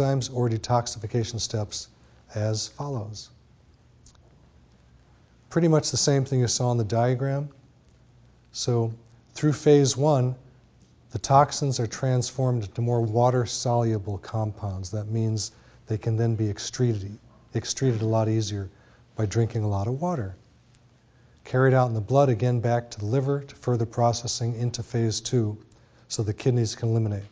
enzymes or detoxification steps as follows. Pretty much the same thing you saw in the diagram. So through phase 1, the toxins are transformed into more water-soluble compounds. That means they can then be excreted a lot easier by drinking a lot of water. Carried out in the blood, again back to the liver, to further processing into phase 2, so the kidneys can eliminate.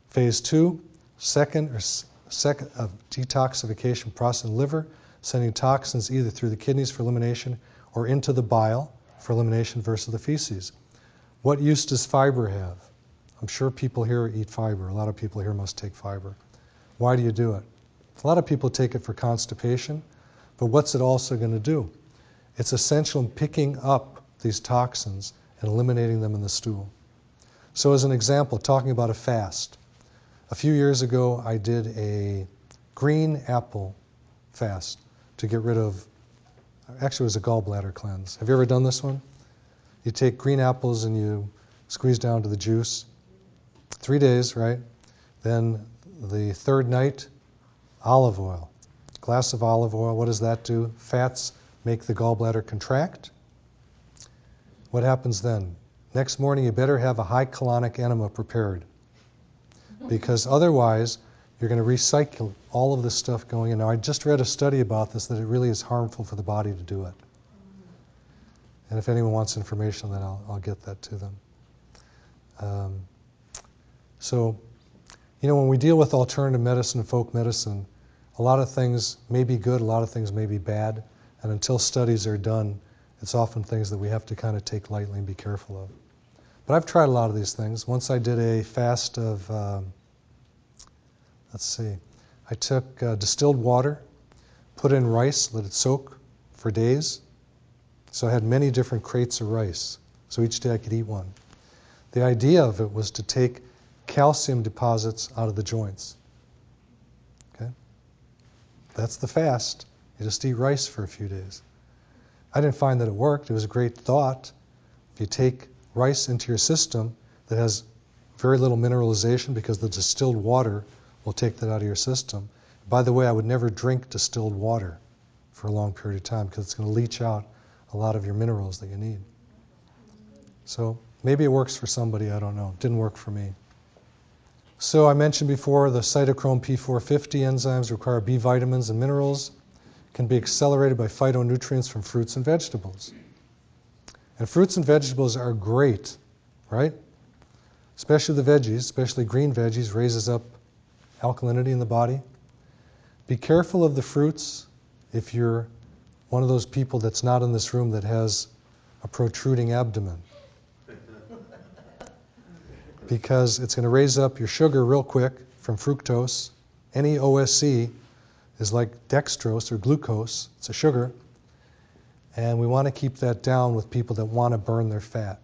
Phase 2, second of detoxification process in the liver, sending toxins either through the kidneys for elimination or into the bile for elimination versus the feces. What use does fiber have? I'm sure people here eat fiber. A lot of people here must take fiber. Why do you do it? A lot of people take it for constipation, but what's it also going to do? It's essential in picking up these toxins and eliminating them in the stool. So as an example, talking about a fast. A few years ago, I did a green apple fast to get rid of, actually it was a gallbladder cleanse. Have you ever done this one? You take green apples and you squeeze down to the juice. 3 days, right? Then the third night, olive oil. Glass of olive oil, what does that do? Fats make the gallbladder contract. What happens then? Next morning you better have a high colonic enema prepared, because otherwise you're going to recycle all of this stuff going in. Now I just read a study about this, that it really is harmful for the body to do it. And if anyone wants information on that, I'll get that to them. So, you know, when we deal with alternative medicine and folk medicine, a lot of things may be good, a lot of things may be bad, and until studies are done, it's often things that we have to kind of take lightly and be careful of. But I've tried a lot of these things. Once I did a fast of, I took distilled water, put in rice, let it soak for days. So I had many different crates of rice. So each day I could eat one. The idea of it was to take calcium deposits out of the joints. Okay? That's the fast. You just eat rice for a few days. I didn't find that it worked. It was a great thought. If you take rice into your system that has very little mineralization, because the distilled water will take that out of your system. By the way, I would never drink distilled water for a long period of time, because it's going to leach out a lot of your minerals that you need. So maybe it works for somebody, I don't know. It didn't work for me. So I mentioned before, the cytochrome P450 enzymes require B vitamins and minerals, can be accelerated by phytonutrients from fruits and vegetables. And fruits and vegetables are great, right? Especially the veggies, especially green veggies, raises up alkalinity in the body. Be careful of the fruits if you're one of those people that's not in this room that has a protruding abdomen, because it's going to raise up your sugar real quick from fructose. Any OSC is like dextrose or glucose. It's a sugar. And we want to keep that down with people that want to burn their fat.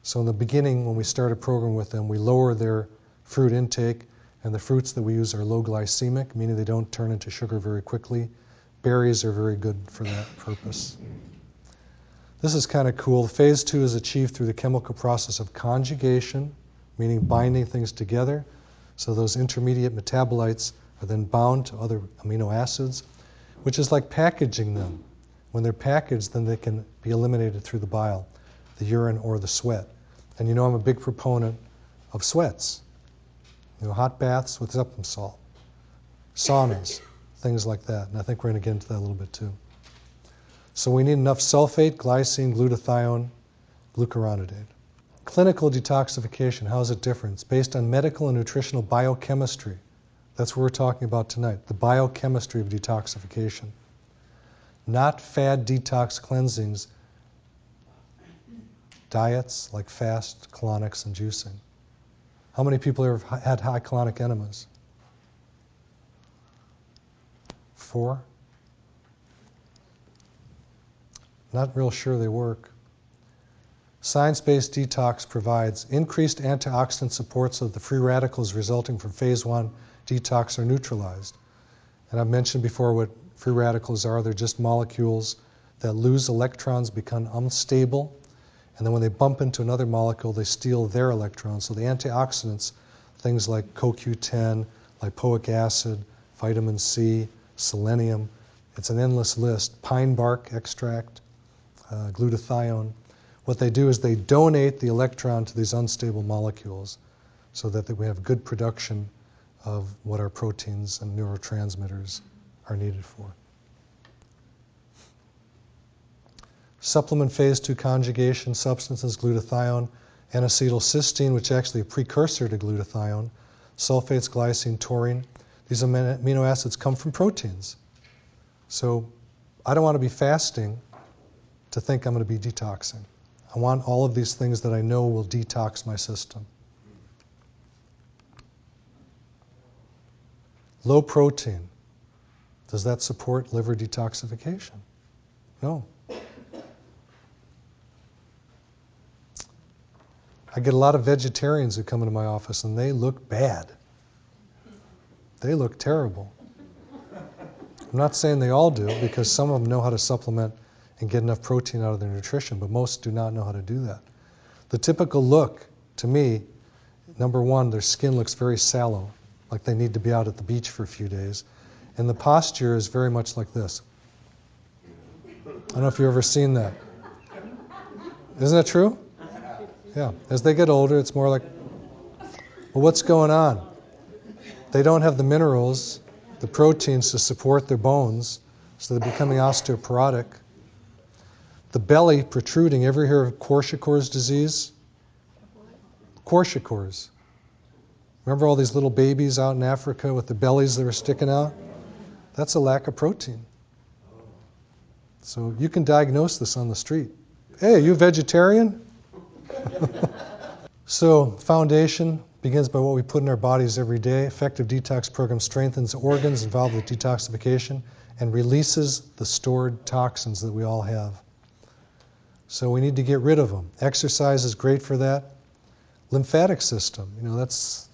So in the beginning, when we start a program with them, we lower their fruit intake, and the fruits that we use are low glycemic, meaning they don't turn into sugar very quickly. Berries are very good for that purpose. This is kind of cool. Phase 2 is achieved through the chemical process of conjugation, meaning binding things together. So those intermediate metabolites are then bound to other amino acids, which is like packaging them. When they're packaged, then they can be eliminated through the bile, the urine, or the sweat. And you know I'm a big proponent of sweats. You know, hot baths with Epsom salt, saunas, things like that. And I think we're going to get into that a little bit too. So we need enough sulfate, glycine, glutathione, glucuronidase. Clinical detoxification, how is it different? It's based on medical and nutritional biochemistry. That's what we're talking about tonight, the biochemistry of detoxification. Not fad detox cleansings, diets like fast, colonics, and juicing. How many people have had high colonic enemas? 4? Not real sure they work. Science-based detox provides increased antioxidant support so that the free radicals resulting from phase 1 detox are neutralized. And I've mentioned before what free radicals are. They're just molecules that lose electrons, become unstable, and then when they bump into another molecule, they steal their electrons. So the antioxidants, things like CoQ10, lipoic acid, vitamin C, selenium. It's an endless list. Pine bark extract, glutathione. What they do is they donate the electron to these unstable molecules so that we have good production of what our proteins and neurotransmitters are needed for. Supplement phase 2 conjugation substances, glutathione, N-acetylcysteine, which is actually a precursor to glutathione, sulfates, glycine, taurine. These amino acids come from proteins. So I don't want to be fasting to think I'm going to be detoxing. I want all of these things that I know will detox my system. Low protein. Does that support liver detoxification? No. I get a lot of vegetarians who come into my office and they look bad. They look terrible. I'm not saying they all do, because some of them know how to supplement and get enough protein out of their nutrition, but most do not know how to do that. The typical look, to me, number one, their skin looks very sallow, like they need to be out at the beach for a few days. And the posture is very much like this. I don't know if you've ever seen that. Isn't that true? Yeah. As they get older, it's more like, well, what's going on? They don't have the minerals, the proteins to support their bones, so they're becoming osteoporotic. The belly protruding. Ever hear of Kwashiorkor's disease? Kwashiorkor's. Remember all these little babies out in Africa with the bellies that are sticking out? That's a lack of protein. So you can diagnose this on the street. Hey, are you vegetarian? So foundation begins by what we put in our bodies every day. Effective detox program strengthens organs involved with detoxification and releases the stored toxins that we all have. So we need to get rid of them. Exercise is great for that. Lymphatic system, it's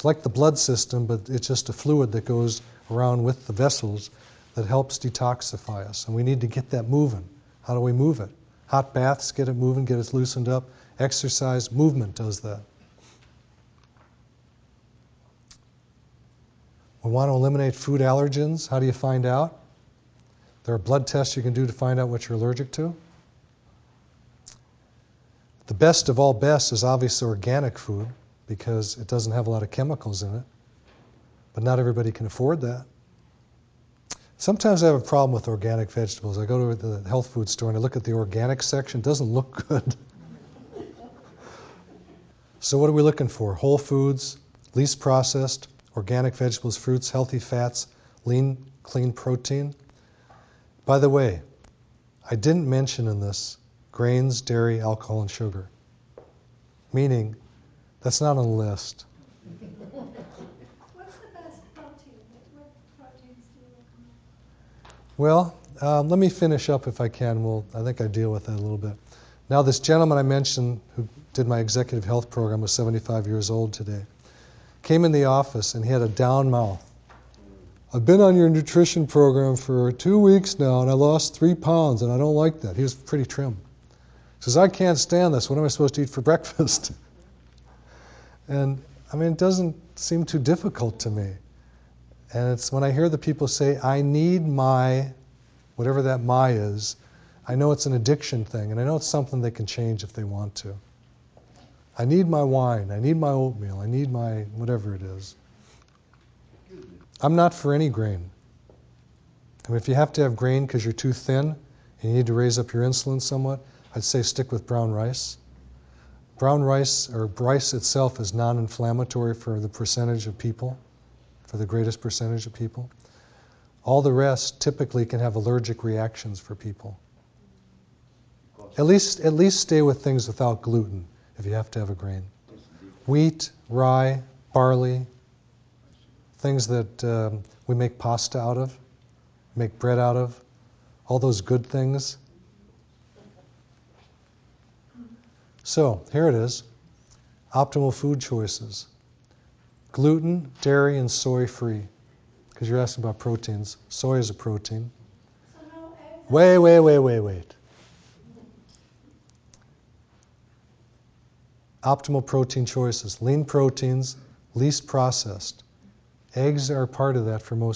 like the blood system, but it's just a fluid that goes around with the vessels that helps detoxify us. And we need to get that moving. How do we move it? Hot baths get it moving, get it loosened up. Exercise, movement does that. We want to eliminate food allergens. How do you find out? There are blood tests you can do to find out what you're allergic to. The best of all best is obviously organic food, because it doesn't have a lot of chemicals in it. But not everybody can afford that. Sometimes I have a problem with organic vegetables. I go to the health food store and I look at the organic section. It doesn't look good. So what are we looking for? Whole foods, least processed, organic vegetables, fruits, healthy fats, lean, clean protein. By the way, I didn't mention in this grains, dairy, alcohol, and sugar. Meaning, that's not on the list. What's the best protein? What proteins do you recommend? Well, let me finish up if I can. I think I deal with that a little bit. Now, this gentleman I mentioned who did my executive health program was 75 years old today. Came in the office and he had a down mouth. I've been on your nutrition program for 2 weeks now and I lost 3 pounds and I don't like that. He was pretty trim. He says, I can't stand this. What am I supposed to eat for breakfast? And it doesn't seem too difficult to me. And it's when I hear the people say, I need my, whatever that my is, I know it's an addiction thing, and I know it's something they can change if they want to. I need my wine, I need my oatmeal, I need my whatever it is. I'm not for any grain. If you have to have grain because you're too thin and you need to raise up your insulin somewhat, I'd say stick with brown rice. Brown rice, or rice itself, is non-inflammatory for the percentage of people, for the greatest percentage of people. All the rest typically can have allergic reactions for people. At least stay with things without gluten if you have to have a grain. Wheat, rye, barley, things that we make pasta out of, make bread out of, all those good things. So here it is, optimal food choices. Gluten, dairy, and soy free. Because you're asking about proteins. Soy is a protein. So no eggs? Wait. Optimal protein choices. Lean proteins, least processed. Eggs are part of that for most